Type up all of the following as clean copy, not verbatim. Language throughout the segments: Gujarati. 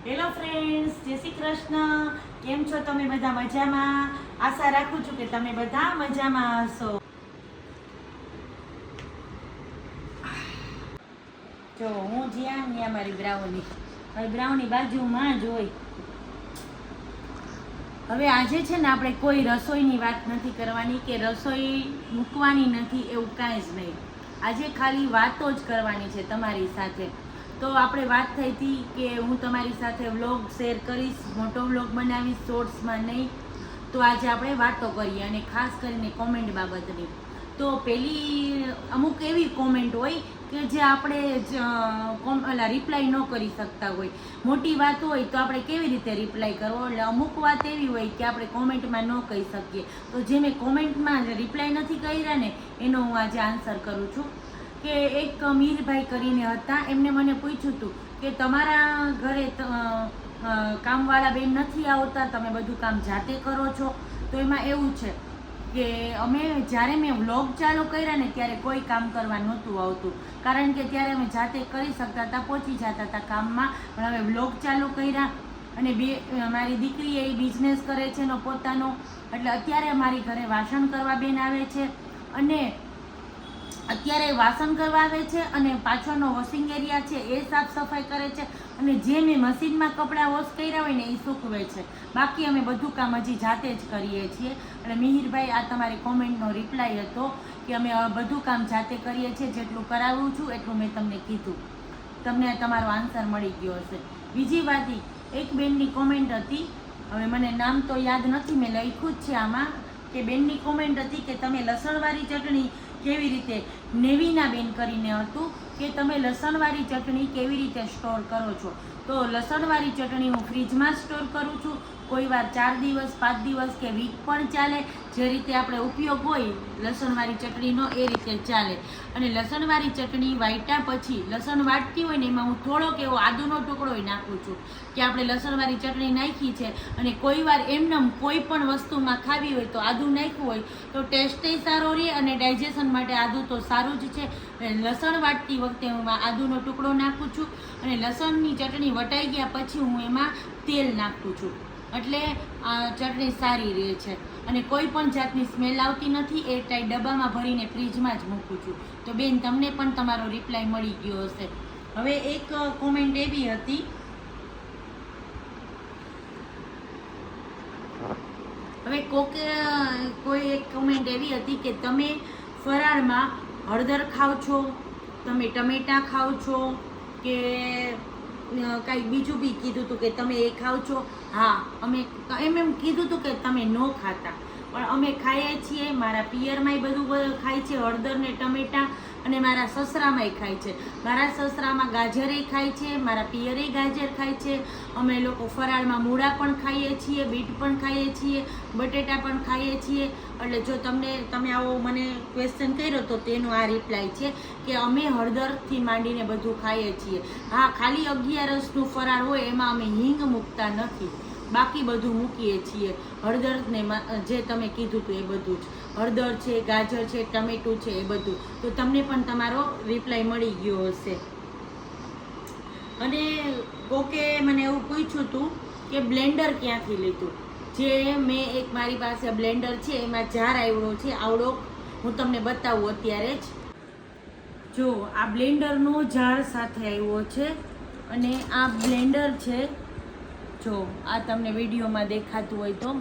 હેલો ફ્રેન્ડ્સ, જય શ્રી કૃષ્ણ. કેમ છો તમે બધા? મજામાં? આશા રાખું છું કે તમે બધા મજામાં હશો. જો હું જ્યાં ત્યાં મારી બ્રાઉની બાજુમાં જ હોય. હવે આજે છે ને આપણે કોઈ રસોઈની વાત નથી કરવાની કે રસોઈ મૂકવાની નથી, એવું કાંઈ જ નહીં. આજે ખાલી વાતો જ કરવાની છે તમારી સાથે. તો આપણે વાત થઈ હતી કે હું તમારી સાથે વ્લોગ શેર કરીશ, મોટો વ્લોગ બનાવીશ, શોર્ટ્સમાં નહીં. તો આજે આપણે વાતો કરીએ અને ખાસ કરીને કોમેન્ટ બાબતની. તો પેલી અમુક એવી કોમેન્ટ હોય કે જે આપણે રિપ્લાય ન કરી શકતા હોય. મોટી વાત હોય તો આપણે કેવી રીતે રિપ્લાય કરવો, એટલે અમુક વાત એવી હોય કે આપણે કોમેન્ટમાં ન કહી શકીએ. તો જે મેં કોમેન્ટમાં રિપ્લાય નથી કર્યા ને એનો હું આજે આન્સર કરું છું. કે એક મીરભાઈ કરીને હતા, એમને મને પૂછ્યું હતું કે તમારા ઘરે કામવાળા બેન નથી આવતા, તમે બધું કામ જાતે કરો છો. તો એમાં એવું છે કે જ્યારે મેં વ્લોગ ચાલુ કર્યા ને ત્યારે કોઈ કામ કરવા નહોતું આવતું, કારણ કે ત્યારે અમે જાતે કરી શકતા હતા, પહોંચી જતા હતા કામમાં. પણ હવે વ્લોગ ચાલુ કર્યા અને મારી દીકરી એ બિઝનેસ કરે છે એનો પોતાનો, એટલે અત્યારે મારી ઘરે વાસણ કરવા બેન આવે છે અને અત્યારે વાસણ કરવા આવે છે અને પાછળનો વોશિંગ એરિયા છે એ સાફ સફાઈ કરે છે અને જે મેં મશીનમાં કપડાં વોશ કર્યા હોય ને એ સૂકવે છે. બાકી અમે બધું કામ હજી જાતે જ કરીએ છીએ. અને મિહિરભાઈ, આ તમારી કોમેન્ટનો રિપ્લાય હતો કે અમે બધું કામ જાતે કરીએ છીએ, જેટલું કરાવું છું એટલું મેં તમને કીધું. તમને તમારો આન્સર મળી ગયો હશે. બીજી વાત, એક બેનની કોમેન્ટ હતી, હવે મને નામ તો યાદ નથી, મેં લખ્યું જ છે આમાં, કે બેનની કોમેન્ટ હતી કે તમે લસણવાળી ચટણી કેવી રીતે, નેવીના બેન કરીને હતું કે તમે લસણવાળી ચટણી કેવી રીતે સ્ટોર કરો છો. તો લસણવાળી ચટણી હું ફ્રીજમાં સ્ટોર કરું છું. કોઈ વાર 4 દિવસ 5 દિવસ કે વીક પણ ચાલે. જે રીતે આપણે ઉપયોગ હોય લસણવાળી ચટણીનો એ રીતે ચાલે. અને લસણવાળી ચટણી વાટ્યા પછી, લસણ વાટતી હોય ને એમાં હું થોડોક એવો આદુનો ટુકડો નાખું છું કે આપણે લસણવાળી ચટણી નાખી છે અને કોઈ વાર એમનેમ કોઈ પણ વસ્તુમાં ખાવી હોય તો આદુ નાખ્યું હોય તો ટેસ્ટે સારો રહે અને ડાયજેશન માટે આદુ તો સારું જ છે. લસણ વાટતી વખતે હું આદુનો ટુકડો નાખું છું અને લસણની ચટણી વટાઈ ગયા પછી હું એમાં તેલ નાખું છું, એટલે આ ચટણી સારી રહે છે અને કોઈ પણ જાતની સ્મેલ આવતી નથી. એ ટાઈટ ડબ્બામાં ભરીને ફ્રીજમાં જ મૂકું છું. તો બેન, તમને પણ તમારો રિપ્લાય મળી ગયો હશે. હવે એક કોમેન્ટ એવી હતી, કોઈ એક કોમેન્ટ એવી હતી કે તમે ફરાળમાં હળદર ખાવ છો, તમે ટમેટા ખાવ છો કે કાંઈક બીજું બી કીધું હતું કે તમે એ ખાવ છો. હા, અમે એમ કીધું હતું કે તમે ન ખાતા, પણ અમે ખાઈએ છીએ. મારા પિયરમાંય બધું ખાય છે, હળદર ને ટમેટા, અને મારા સસરામાંય ખાય છે. મારા સસરામાં ગાજરે ખાય છે, મારા પિયરે ગાજર ખાય છે. અમે લોકો ફરાળમાં મૂળા પણ ખાઈએ છીએ, બીટ પણ ખાઈએ છીએ, બટેટા પણ ખાઈએ છીએ. એટલે જો તમે આવો મને ક્વેશ્ચન કર્યો તો તેનો આ રિપ્લાય છે કે અમે હળદરથી માંડીને બધું ખાઈએ છીએ. હા, ખાલી 11 ફરાળ હોય એમાં અમે હિંગ મૂકતા નથી, બાકી બધું મૂકીએ છીએ. હળદર ને જે તમે કીધું હતું એ બધું જ, હળદર છે, ગાજર છે, ટમેટું છે, એ બધું. તો તમને પણ તમારો રિપ્લાય મળી ગયો હશે. અને કોકે મને એવું પૂછ્યું હતું કે બ્લેન્ડર ક્યાંથી લીધું. જે મેં મારી પાસે બ્લેન્ડર છે, એમાં જાર આવ્યો છે, આવડો હું તમને બતાવું અત્યારે જ. જો આ બ્લેન્ડરનો જાર સાથે આવ્યો છે અને આ બ્લેન્ડર છે. જો આ તમને વિડીયોમાં દેખાતું હોય તો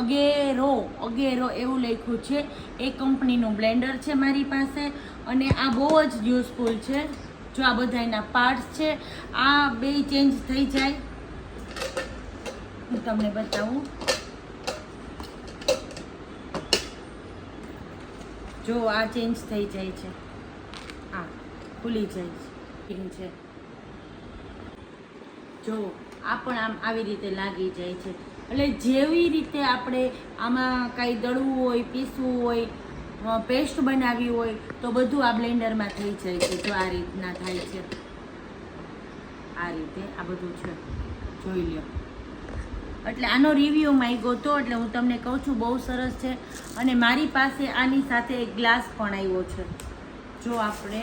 અગેરો એવું લખ્યું છે. એ કંપનીનું બ્લેન્ડર છે મારી પાસે અને આ બહુ જ યુઝફુલ છે. જો આ બધા એના પાર્ટ્સ છે, આ બે ચેન્જ થઈ જાય. હું તમને બતાવું. જો આ ચેન્જ થઈ જાય છે, આ ખુલી જાય છે. જો આ પણ આમ આવી રીતે લાગી જાય છે. એટલે જેવી રીતે આપણે આમાં કાંઈ દળવું હોય, પીસવું હોય, પેસ્ટ બનાવવી હોય તો બધું આ બ્લેન્ડરમાં થઈ જાય છે. જો આ રીતના થાય છે, આ રીતે આ બધું છે, જોઈ લો. એટલે આનો રિવ્યૂ માંગ્યો હતો, એટલે હું તમને કહું છું બહુ સરસ છે. અને મારી પાસે આની સાથે એક ગ્લાસ પણ આવ્યો છે. જો આપણે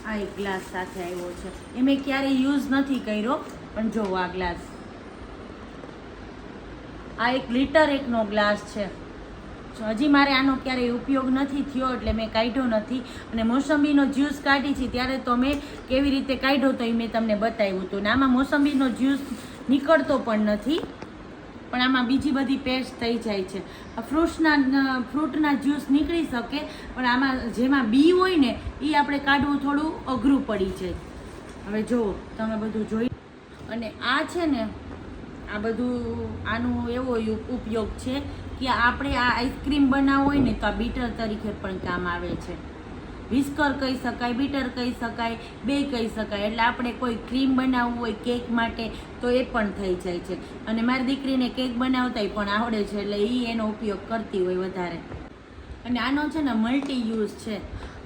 આ એક ગ્લાસ સાથે આવ્યો છે. એ મેં ક્યારેય યુઝ નથી કર્યો, પણ જો આ ગ્લાસ, આ 1 લીટર એકનો ગ્લાસ છે. હજી મારે આનો ક્યારેય ઉપયોગ નથી થયો એટલે મેં કાઢ્યો નથી. અને મોસંબીનો જ્યુસ કાઢી છે ત્યારે તો મેં કેવી રીતે કાઢ્યો તો એ મેં તમને બતાવ્યું હતું. ને આમાં મોસંબીનો જ્યુસ નીકળતો પણ નથી, પણ આમાં બીજી બધી પેસ્ટ થઈ જાય છે. ફ્રૂટના જ્યુસ નીકળી શકે, પણ આમાં જેમાં બી હોય ને એ આપણે કાઢવું થોડું અઘરું પડી જાય. હવે જુઓ તમે બધું જોઈ. અને આ છે ને, આ બધું આનું એવો ઉપયોગ છે કે આપણે આ આઈસ્ક્રીમ બનાવવું હોય ને તો આ બીટર તરીકે પણ કામ આવે છે. વિસ્કર કહી શકાય, બીટર કહી શકાય, બે કહી શકાય. એટલે આપણે કોઈ ક્રીમ બનાવવું હોય કેક માટે તો એ પણ થઈ જાય છે. અને મારી દીકરીને કેક બનાવતા પણ આવડે છે, એટલે એ એનો ઉપયોગ કરતી હોય વધારે. અને આનો છે ને મલ્ટી યુઝ છે.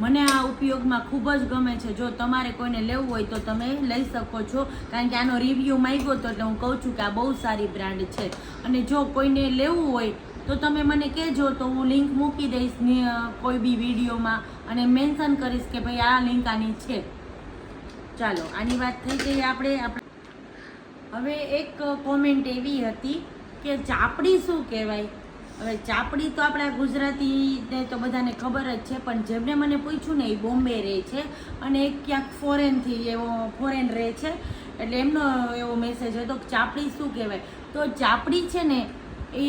મને આ ઉપયોગમાં ખૂબ જ ગમે છે. જો તમારે કોઈને લેવું હોય તો તમે લઈ શકો છો, કારણ કે આનો રિવ્યૂ માંગ્યો તો એટલે હું કહું છું કે આ બહુ સારી બ્રાન્ડ છે. અને જો કોઈને લેવું હોય તો તમે મને કહેજો, તો હું લિંક મૂકી દઈશ કોઈ બી વિડીયોમાં, અને મેન્શન કરીશ કે ભાઈ આ લિંક આની છે. ચાલો, આની વાત થઈ ગઈ. આપણે હવે એક કોમેન્ટ એવી હતી કે ચાપડી શું કહેવાય. હવે ચાપડી તો આપણા ગુજરાતીને તો બધાને ખબર જ છે, પણ જેમને મને પૂછ્યું ને એ બોમ્બે રહે છે અને એક ક્યાંક ફોરેન રહે છે, એટલે એમનો એવો મેસેજ હતો કે ચાપડી શું કહેવાય. તો ચાપડી છે ને એ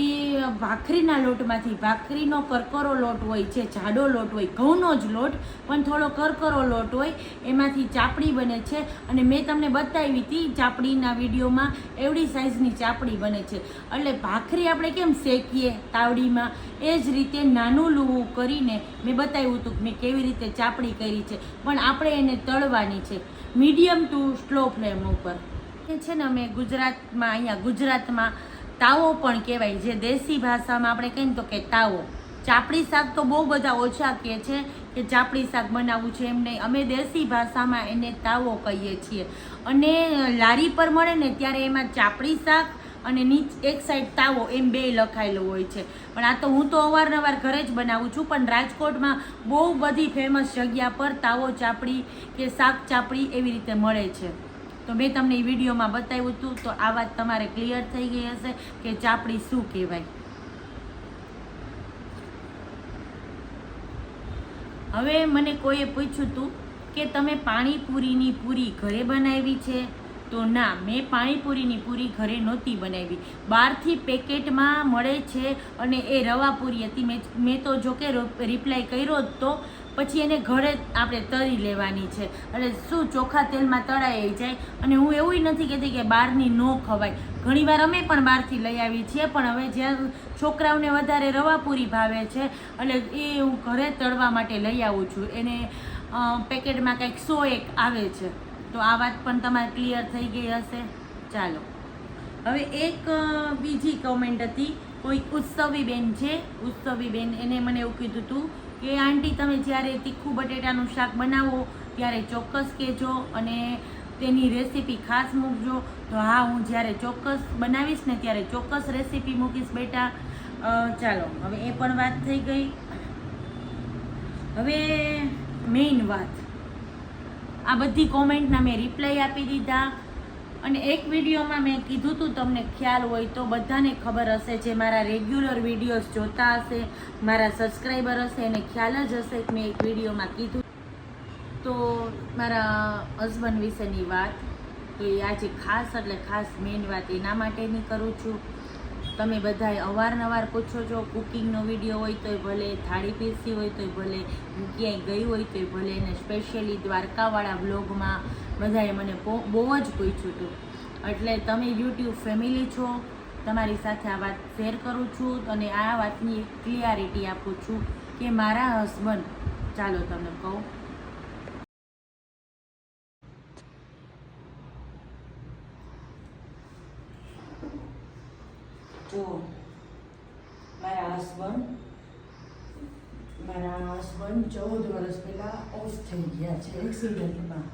ભાખરીના લોટમાંથી, ભાખરીનો કરકરો લોટ હોય છે, જાડો લોટ હોય, ઘઉંનો જ લોટ પણ થોડો કરકરો લોટ હોય, એમાંથી ચાપડી બને છે. અને મેં તમને બતાવી હતી ચાપડીના વિડીયોમાં, એવડી સાઇઝની ચાપડી બને છે. એટલે ભાખરી આપણે કેમ શેકીએ તાવડીમાં, એ જ રીતે નાનું લૂવું કરીને મેં બતાવ્યું હતું કે મેં કેવી રીતે ચાપડી કરી છે. પણ આપણે એને તળવાની છે મીડિયમ ટુ સ્લો ફ્લેમ ઉપર. એ છે ને અમે અહીંયા ગુજરાતમાં તાવો પણ કહેવાય, જે દેશી ભાષામાં આપણે કહીએ તો કે તાવો. ચાપડી શાક તો બહુ બધા ઓછા કહે છે કે ચાપડી શાક બનાવવું છે, એમ નહીં. અમે દેશી ભાષામાં એને તાવો કહીએ છીએ. અને લારી પર મળે ને ત્યારે એમાં ચાપડી શાક અને એક સાઈડ તાવો એમ બે લખાયેલું હોય છે. પણ આ તો હું તો અવારનવાર ઘરે જ બનાવું છું, પણ રાજકોટમાં બહુ બધી ફેમસ જગ્યા પર તાવો ચાપડી કે શાક ચાપડી એવી રીતે મળે છે. તો મેં તમને એ વિડીયોમાં બતાવ્યું હતું, તો આ વાત તમારે ક્લિયર થઈ ગઈ હશે કે ચાપડી શું કહેવાય. હવે મને કોઈએ પૂછ્યું હતું કે તમે પાણીપુરીની પૂરી ઘરે બનાવી છે, તો ના, મેં પાણીપુરીની પૂરી ઘરે નહોતી બનાવી. બહારથી પેકેટમાં મળે છે અને એ રવા પૂરી હતી. મેં તો જો કે રિપ્લાય કર્યો જ, તો પછી એને ઘરે આપણે તળી લેવાની છે. એટલે શું ચોખ્ખા તેલમાં તળાઈ જાય. અને હું એવું નથી કહેતી કે બહારની ન ખવાય, ઘણીવાર અમે પણ બહારથી લઈ આવીએ છીએ, પણ હવે જ્યાં છોકરાઓને વધારે રવાપૂરી ભાવે છે એટલે એ હું ઘરે તળવા માટે લઈ આવું છું. એને પેકેટમાં કંઈક 101 આવે છે. તો આ વાત પણ તમારે ક્લિયર થઈ ગઈ હશે. ચાલો, હવે એક બીજી કોમેન્ટ હતી, કોઈ ઉત્સવી બેન છે, ઉત્સવી બેન, એને મને એવું કીધું હતું કે આંટી તમે જ્યારે તીખું બટેટાનું શાક બનાવો ત્યારે ચોક્કસ કહેજો અને તેની રેસીપી ખાસ મૂકજો. તો હા, હું જ્યારે ચોક્કસ બનાવીશ ને ત્યારે ચોક્કસ રેસીપી મૂકીશ બેટા. ચાલો, હવે એ પણ વાત થઈ ગઈ. હવે મેઇન વાત, આ બધી કોમેન્ટના મેં રિપ્લાય આપી દીધા. અને એક વિડીયોમાં મેં કીધું હતું, તમને ખ્યાલ હોય તો બધાને ખબર હશે, જે મારા રેગ્યુલર વિડીયોઝ જોતા હશે, મારા સબસ્ક્રાઈબર હશે, એને ખ્યાલ જ હશે કે મેં એક વિડીયોમાં કીધું. તો મારા હસબન્ડ વિશેની વાત, તો એ આજે ખાસ એટલે ખાસ મેઇન વાત એના માટેની કરું છું. તમે બધાએ અવારનવાર પૂછો છો, કુકિંગનો વિડીયો હોય તોય ભલે, થાળી પીરસી હોય તોય ભલે, હું ક્યાંય ગઈ હોય તોય ભલે, અને સ્પેશિયલી દ્વારકાવાળા વ્લોગમાં બધાએ મને બહુ જ પૂછ્યું હતું. એટલે તમે યુટ્યુબ ફેમિલી છો, તમારી સાથે આ વાત શેર કરું છું અને આ વાતની ક્લિયરિટી આપું છું કે મારા હસબન્ડ, ચાલો તમને કહું, જો મારા હસબન્ડ 14 વર્ષ પહેલાં ઓફ થઈ ગયા છે એક્સિડન્ટમાં.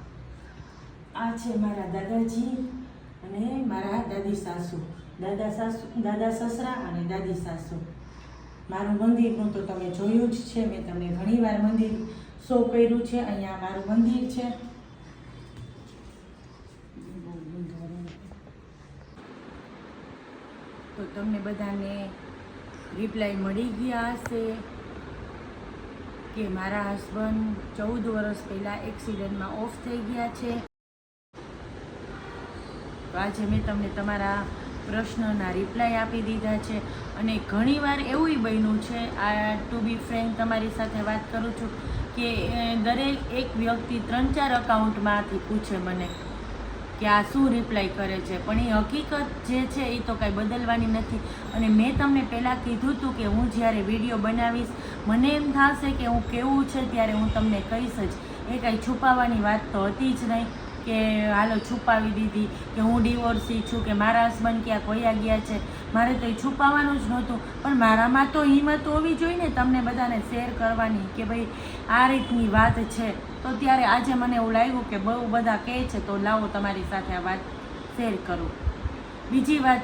આ છે મારા દાદાજી અને મારા દાદી સાસુ, દાદા સસરા અને દાદી સાસુ. મારું મંદિરનું તો તમે જોયું જ છે, મેં તમને ઘણીવાર મંદિર શો કર્યું છે. અહીંયા મારું મંદિર છે. તો તમને બધાને રિપ્લાય મળી ગયા હશે કે મારા હસબન્ડ 14 વર્ષ પહેલાં એક્સિડન્ટમાં ઓફ થઈ ગયા છે. તો આજે મેં તમને તમારા પ્રશ્નના રિપ્લાય આપી દીધા છે. અને ઘણીવાર એવું બન્યું છે, આ ટુ બી ફ્રેન્ક તમારી સાથે વાત કરું છું, કે દરેક એક વ્યક્તિ 3-4 અકાઉન્ટમાંથી પૂછે મને કે આ શું રિપ્લાય કરે છે, પણ એ હકીકત જે છે એ તો કાંઈ બદલવાની નથી. અને મેં તમને પહેલાં કીધું હતું કે હું જ્યારે વિડીયો બનાવીશ મને એમ થશે કે હું કેવું છે ત્યારે હું તમને કહીશ જ. એ કાંઈ છુપાવવાની વાત તો હતી જ નહીં કે હાલો છુપાવી દીધી કે હું ડિવોર્સી છું કે મારા હસબન્ડ ક્યાં વયા ગયા છે. મારે તો એ છુપાવવાનું જ નહોતું, પણ મારામાં તો હિંમત હોવી જોઈએ ને તમને બધાને શેર કરવાની કે ભાઈ આ રીતની વાત છે. તો ત્યારે આજે મને એવું લાગ્યું કે બહુ બધા કહે છે તો લાવો તમારી સાથે આ વાત શેર કરું. બીજી વાત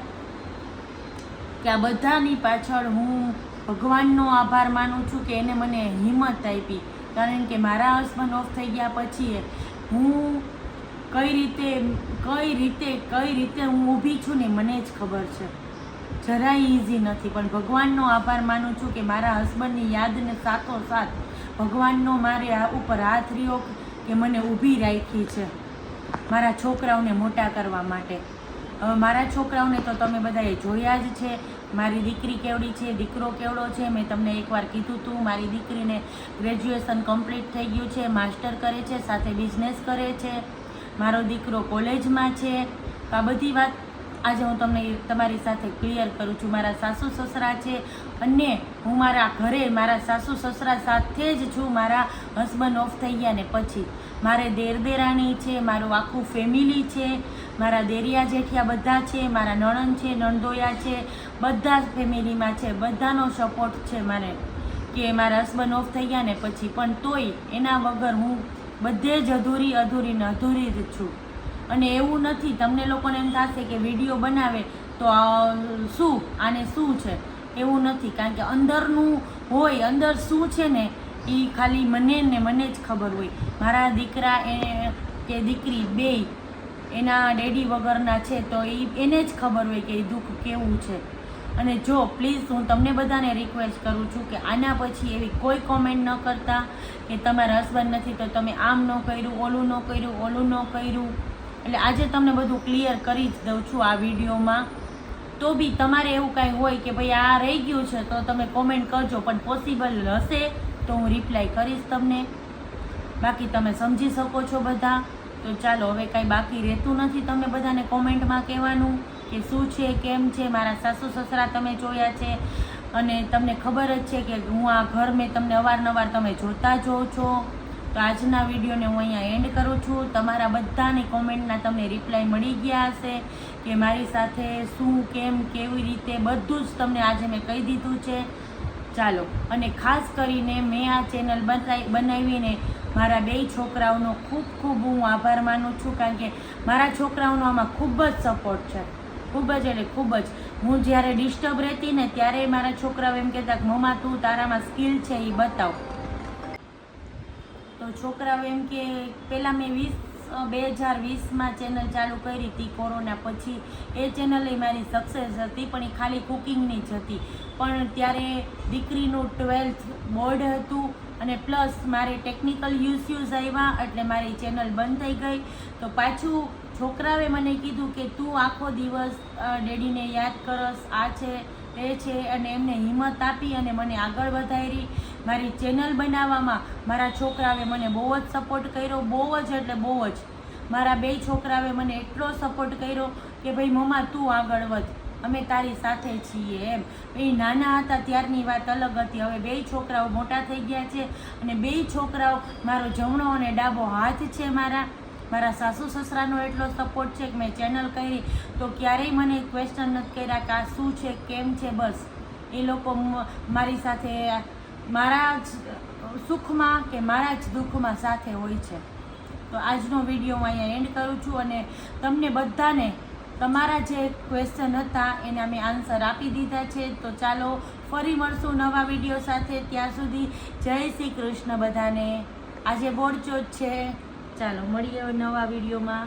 કે આ બધાની પાછળ હું ભગવાનનો આભાર માનું છું કે એને મને હિંમત આપી. કારણ કે મારા હસબન્ડ ઓફ થઈ ગયા પછી હું કઈ રીતે હું ઊભી છું ને મને જ ખબર છે. જરાય ઇઝી નથી, પણ ભગવાનનો આભાર માનું છું કે મારા હસબન્ડની યાદને સાથોસાથ ભગવાનનો મારે આ ઉપર હાથ રહ્યો કે મને ઊભી રાખી છે મારા છોકરાઓને મોટા કરવા માટે. હવે મારા છોકરાઓને તો તમે બધાએ જોયા જ છે, મારી દીકરી કેવડી છે, દીકરો કેવડો છે. મેં તમને એકવાર કીધું હતું, મારી દીકરીને ગ્રેજ્યુએશન કમ્પ્લીટ થઈ ગયું છે, માસ્ટર કરે છે, સાથે બિઝનેસ કરે છે. મારો દીકરો કોલેજમાં છે. તો આ બધી વાત આજે હું તમને તમારી સાથે ક્લિયર કરું છું. મારા સાસુ સસરા છે અને હું મારા ઘરે મારા સાસુ સસરા સાથે જ છું. મારા હસબન્ડ ઓફ થઈ ગયા ને પછી મારે દેરાણી છે, મારું આખું ફેમિલી છે, મારા દેરિયા જેઠિયા બધા છે, મારા નણંદ છે, નણદોયા છે, બધા જ ફેમિલીમાં છે. બધાનો સપોર્ટ છે મને કે મારા હસબન્ડ ઓફ થઈ ગયા ને પછી, પણ તોય એના વગર હું બધે જ અધૂરી જ છું. અને એવું નથી તમને લોકોને એમ થશે કે વિડીયો બનાવે તો શું આને શું છે, એવું નથી. કારણ કે અંદરનું હોય, અંદર શું છે ને એ ખાલી મને જ ખબર હોય. મારા દીકરા કે દીકરી બેય એના ડેડી વગરના છે તો એને જ ખબર હોય કે એ દુઃખ કેવું છે. અને જો પ્લીઝ હું તમને બધાને રિક્વેસ્ટ કરું છું કે આના પછી એવી કોઈ કોમેન્ટ ન કરતા કે તમારા હસબન્ડ નથી તો તમે આમ ન કર્યું, ઓલું ન કર્યું. એટલે આજે તમને બધું ક્લિયર કરી જ દઉં છું આ વિડીયોમાં. તો બી તમારે એવું કાંઈ હોય કે ભાઈ આ રહી ગયું છે તો તમે કોમેન્ટ કરજો, પણ પોસિબલ હશે તો હું રિપ્લાય કરીશ તમને. બાકી તમે સમજી શકો છો બધા. તો ચાલો હવે કાંઈ બાકી રહેતું નથી તમને બધાને કોમેન્ટમાં કહેવાનું કે શું છે, કેમ છે. મારા સાસુ સસરા તમે જોયા છે અને તમને ખબર જ છે કે હું આ ઘર મેં તમને અવારનવાર તમે જોતા જોઉં છો. તો આજના વિડીયોને હું અહીંયા એન્ડ કરું છું. તમારા બધાની કોમેન્ટના તમને રિપ્લાય મળી ગયા હશે કે મારી સાથે શું, કેમ, કેવી રીતે બધું જ તમને આજે મેં કહી દીધું છે. ચાલો, અને ખાસ કરીને મેં આ ચેનલ બનાવીને મારા 2 છોકરાઓનો ખૂબ હું આભાર માનું છું. કારણ કે મારા છોકરાઓનો આમાં ખૂબ જ સપોર્ટ છે, ખૂબ જ એટલે ખૂબ જ. હું જ્યારે ડિસ્ટર્બ રહેતી ને ત્યારે મારા છોકરાઓ એમ કહેતા કે મમ્મા તું તારામાં સ્કિલ છે એ બતાવ. તો છોકરાઓ એમ કે પહેલાં મેં 2020માં ચેનલ ચાલુ કરી હતી કોરોના પછી. એ ચેનલ મારી સક્સેસ હતી, પણ એ ખાલી કુકિંગની જ હતી. પણ ત્યારે દીકરીનું 12th બોર્ડ હતું અને પ્લસ મારે ટેકનિકલ ઇશ્યુઝ આવ્યા એટલે મારી ચેનલ બંધ થઈ ગઈ. તો પાછું છોકરાઓએ મને કીધું કે તું આખો દિવસ ડેડીને યાદ કરસ, આ છે એ છે, અને એમને હિંમત આપી અને મને આગળ વધારી. મારી ચેનલ બનાવવામાં મારા છોકરાઓએ મને બહુ જ સપોર્ટ કર્યો, બહુ જ એટલે બહુ જ. મારા 2 છોકરાઓએ મને એટલો સપોર્ટ કર્યો કે ભાઈ મમ્મા તું આગળ વધ, અમે તારી સાથે છીએ એમ. એ નાના હતા ત્યારની વાત અલગ હતી. હવે 2 છોકરાઓ મોટા થઈ ગયા છે અને 2 છોકરાઓ મારો જમણો અને ડાબો હાથ છે. મારા સાસુ સસરાનો એટલો સપોર્ટ છે કે મેં ચેનલ કરી તો ક્યારેય મને ક્વેશ્ચન નથી કર્યા કે આ શું છે, કેમ છે. બસ એ લોકો મારી સાથે મારા જ સુખમાં કે મારા જ દુઃખમાં સાથે હોય છે. તો આજનો વિડીયો હું અહીંયા એન્ડ કરું છું અને તમને બધાને તમારા જે ક્વેશ્ચન હતા એના મેં આન્સર આપી દીધા છે. તો ચાલો ફરી મળશું નવા વિડીયો સાથે. ત્યાં સુધી જય શ્રી કૃષ્ણ બધાને. આજે બોરચોથ છે. ચાલો મળીએ નવા વિડીયોમાં.